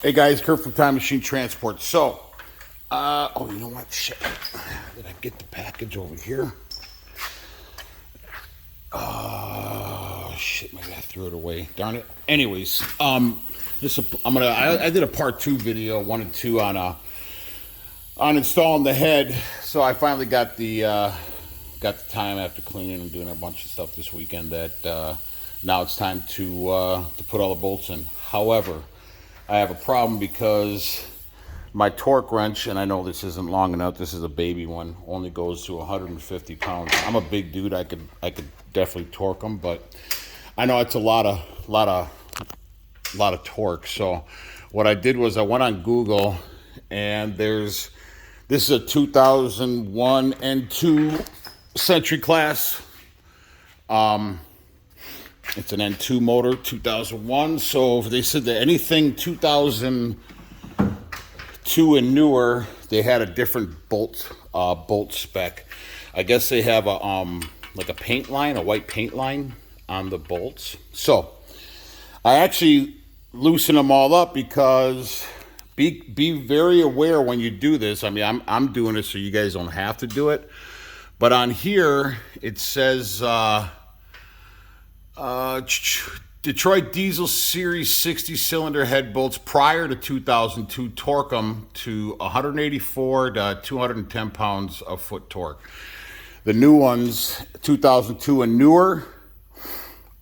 Hey guys, Kurt from Time Machine Transport. So, oh, you know what? Shit. Did I get the package over here? Oh, shit, maybe I threw it away. Darn it. Anyways, I did a part 2 video, 1 and 2 on installing the head. So I finally got the time after cleaning and doing a bunch of stuff this weekend that now it's time to put all the bolts in. However, I have a problem because my torque wrench, and I know this isn't long enough, this is a baby one, only goes to 150 pounds. I'm a big dude, I could definitely torque them, but I know it's a lot of torque. So what I did was I went on Google, and this is a 2001 and 2 Century class. It's an N2 motor, 2001. So they said that anything 2002 and newer, they had a different bolt spec. I guess they have a like a paint line, a white paint line on the bolts. So I actually loosened them all up because be very aware when you do this. I mean, I'm doing it so you guys don't have to do it. But on here it says Detroit Diesel Series 60 cylinder head bolts prior to 2002, torque them to 184 to 210 pounds of foot torque. The new ones, 2002 and newer,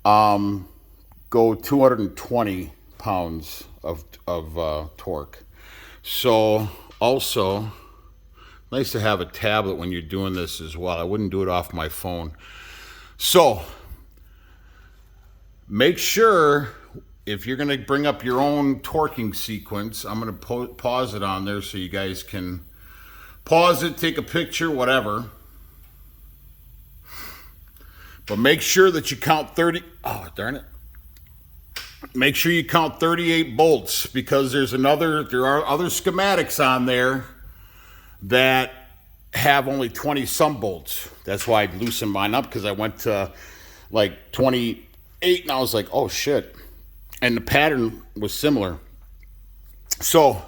go 220 pounds of torque. So also, nice to have a tablet when you're doing this as well. I wouldn't do it off my phone. So make sure if you're going to bring up your own torquing sequence, I'm going to pause it on there so you guys can pause it, take a picture, whatever. But make sure that you count 30. Oh, darn it. Make sure you count 38 bolts because there are other schematics on there that have only 20 some bolts. That's why I loosened mine up, because I went to like 28 and I was like, oh shit. And the pattern was similar. So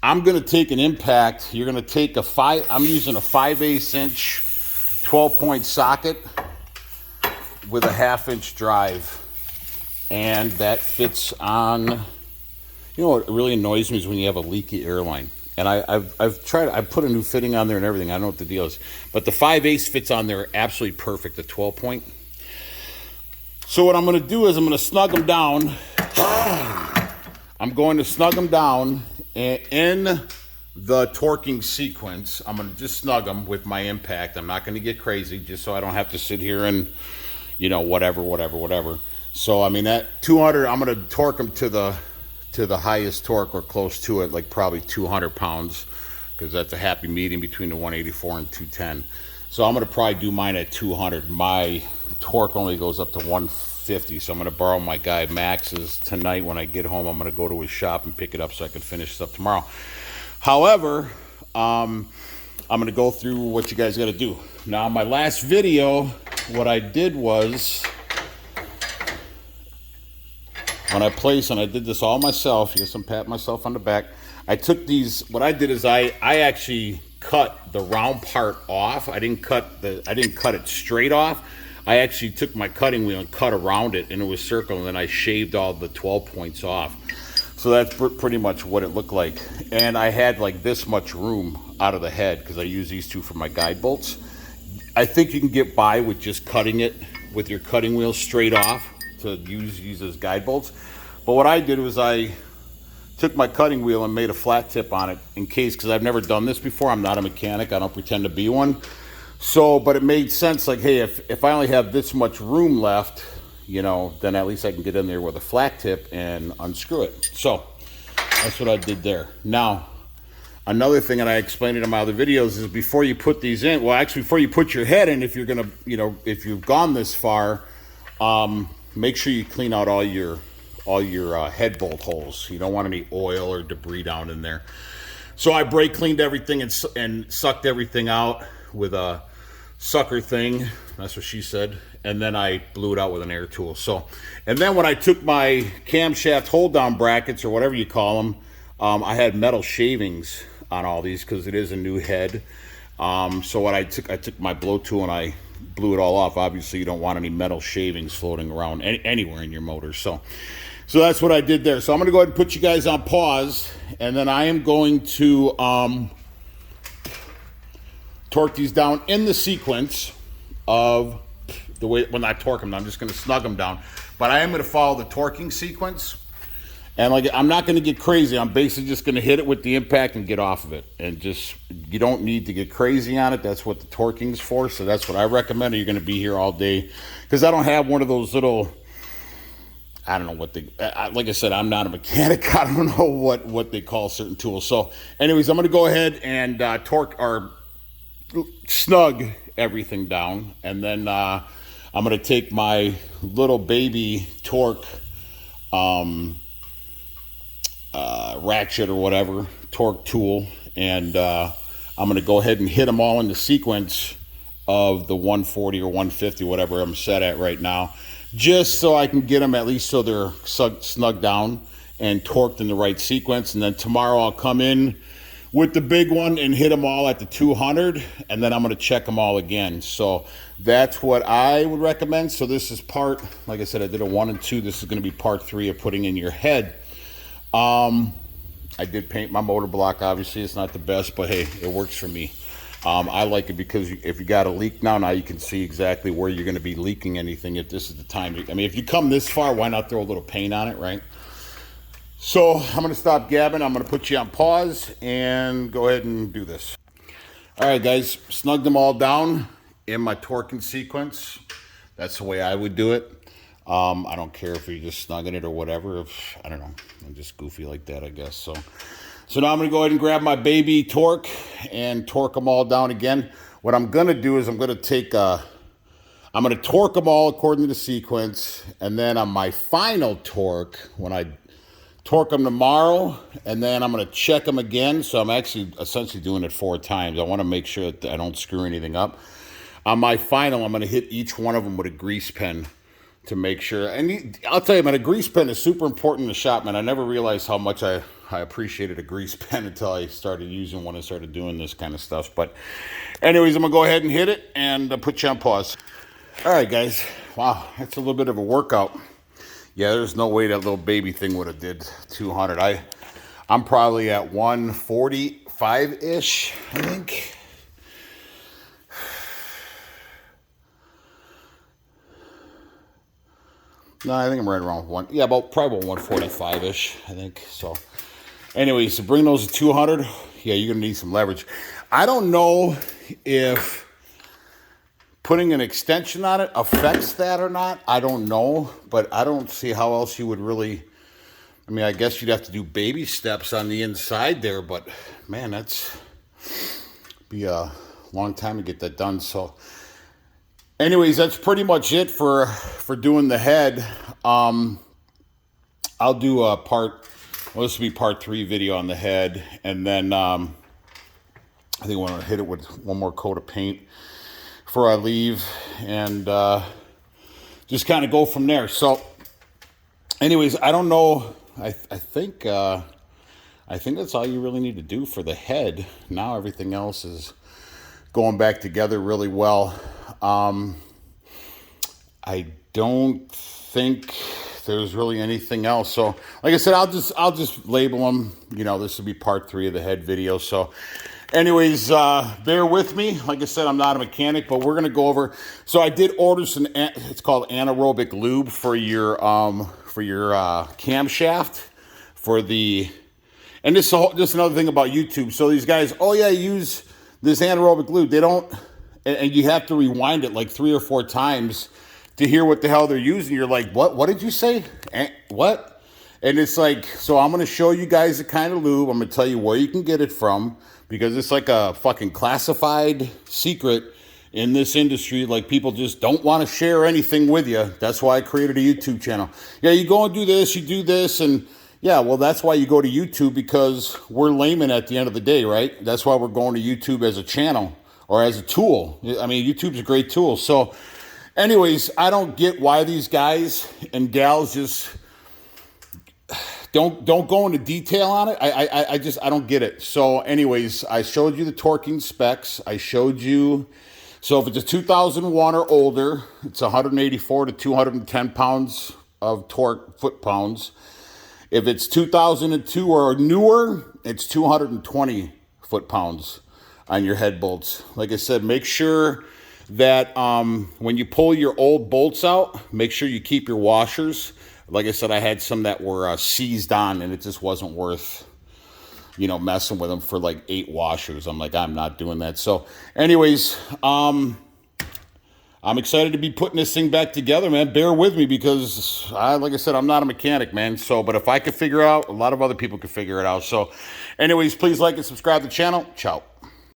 I'm going to take an impact. You're going to take I'm using a 5/8 inch 12-point socket with a 1/2 inch drive. And that fits on, you know what really annoys me is when you have a leaky airline. And I've put a new fitting on there and everything. I don't know what the deal is. But the 5/8 fits on there absolutely perfect, the 12-point. So what I'm going to do is I'm going to snug them down. I'm going to snug them down in the torquing sequence. I'm going to just snug them with my impact. I'm not going to get crazy, just so I don't have to sit here and, you know, whatever. So I mean, that 200, I'm going to torque them to the highest torque or close to it, like probably 200 pounds, because that's a happy medium between the 184 and 210. So I'm going to probably do mine at 200. My torque only goes up to 150, so I'm going to borrow my guy Max's tonight. When I get home, I'm going to go to his shop and pick it up so I can finish this up tomorrow. However, I'm going to go through what you guys got to do. Now, my last video, what I did was, when I did this all myself, yes, I'm patting myself on the back. I took these, what I did is I actually cut the round part off. I didn't cut it straight off. I actually took my cutting wheel and cut around it, and it was circle, and then I shaved all the 12 points off. So that's pretty much what it looked like. And I had like this much room out of the head because I use these two for my guide bolts. I think you can get by with just cutting it with your cutting wheel straight off to use as guide bolts. But what I did was I took my cutting wheel and made a flat tip on it in case, because I've never done this before. I'm not a mechanic. I don't pretend to be one. So, but it made sense, like, hey, if I only have this much room left, you know, then at least I can get in there with a flat tip and unscrew it. So that's what I did there. Now, another thing, and I explained it in my other videos, is before you put these in, well, actually, before you put your head in, if you're going to, you know, if you've gone this far, make sure you clean out all your head bolt holes. You don't want any oil or debris down in there. So I brake cleaned everything and sucked everything out with a sucker thing. That's what she said. and then I blew it out with an air tool. So, and then when I took my camshaft hold down brackets or whatever you call them, I had metal shavings on all these because it is a new head. So what I took my blow tool and I blew it all off. Obviously, you don't want any metal shavings floating around anywhere in your motor. So that's what I did there. So I'm going to go ahead and put you guys on pause, and then I am going to torque these down in the sequence of the way, when I torque them. I'm just going to snug them down, but I am going to follow the torquing sequence. And like, I'm not going to get crazy. I'm basically just going to hit it with the impact and get off of it. And just, you don't need to get crazy on it. That's what the torquing's for. So that's what I recommend. You're going to be here all day, because I don't have one of those little, I don't know what they, like I said, I'm not a mechanic. I don't know what they call certain tools. So anyways, I'm going to go ahead and torque or snug everything down. And then I'm going to take my little baby torque ratchet or whatever, torque tool, and I'm going to go ahead and hit them all in the sequence of the 140 or 150, whatever I'm set at right now, just so I can get them at least so they're snug down and torqued in the right sequence. And then tomorrow I'll come in with the big one and hit them all at the 200, and then I'm going to check them all again. So that's what I would recommend. So this is part, like I said, I did a 1 and 2. This is going to be part 3 of putting in your head. I did paint my motor block. Obviously, it's not the best, but hey, it works for me. I like it because if you got a leak now you can see exactly where you're going to be leaking anything. If this is the time, I mean, if you come this far, why not throw a little paint on it, right? So I'm going to stop gabbing. I'm going to put you on pause and go ahead and do this. All right, guys, snug them all down in my torquing sequence. That's the way I would do it. I don't care if you're just snugging it or whatever. If, I don't know, I'm just goofy like that, I guess. So now I'm going to go ahead and grab my baby torque and torque them all down again. What I'm going to do is I'm going to torque them all according to the sequence. And then on my final torque, when I torque them tomorrow, and then I'm going to check them again. So I'm actually essentially doing it 4 times. I want to make sure that I don't screw anything up. On my final, I'm going to hit each one of them with a grease pen to make sure. And I'll tell you, man, a grease pen is super important in the shop, man. I never realized how much I appreciated a grease pen until I started using one and started doing this kind of stuff. But anyways, I'm going to go ahead and hit it and put you on pause. All right, guys. Wow, that's a little bit of a workout. Yeah, there's no way that little baby thing would have did 200. I'm probably at 145-ish, I think. No, I think I'm right around probably 145-ish, I think. So anyways, to bring those to 200, yeah, you're going to need some leverage. I don't know if putting an extension on it affects that or not. I don't know, but I don't see how else you would really, I mean, I guess you'd have to do baby steps on the inside there, but man, that's be a long time to get that done. So anyways, that's pretty much it for doing the head. I'll do this will be part 3 video on the head, and then I think I want to hit it with one more coat of paint before I leave, and just kind of go from there. So anyways, I don't know. I think that's all you really need to do for the head. Now everything else is going back together really well. I don't think there's really anything else. So like I said, I'll just label them, this will be part 3 of the head video. So anyways, bear with me. Like I said, I'm not a mechanic, but we're going to go over. So I did order some, it's called anaerobic lube for your camshaft and this is another thing about YouTube. So these guys, use this anaerobic lube. They don't, and you have to rewind it like 3 or 4 times to hear what the hell they're using. You're like, what did you say? What? And it's like, so I'm going to show you guys the kind of lube. I'm going to tell you where you can get it from, because it's like a fucking classified secret in this industry. Like, people just don't want to share anything with you. That's why I created a YouTube channel. Yeah, you go and do this, you do this, and yeah, well, that's why you go to YouTube, because we're laymen at the end of the day, right? That's why we're going to YouTube as a channel or as a tool. I mean, YouTube's a great tool. So Anyways, I don't get why these guys and gals just don't go into detail on it. I don't get it. So anyways, I showed you the torquing specs. I showed you, so if it's a 2001 or older, it's 184 to 210 pounds of torque, foot-pounds. If it's 2002 or newer, it's 220 foot-pounds on your head bolts. Like I said, make sure that when you pull your old bolts out, make sure you keep your washers. Like I said, I had some that were seized on, and it just wasn't worth, messing with them for like 8 washers. I'm like, I'm not doing that. So anyways, I'm excited to be putting this thing back together, man. Bear with me because, like I said, I'm not a mechanic, man. So, but if I could figure out, a lot of other people could figure it out. So anyways, please like and subscribe to the channel. Ciao.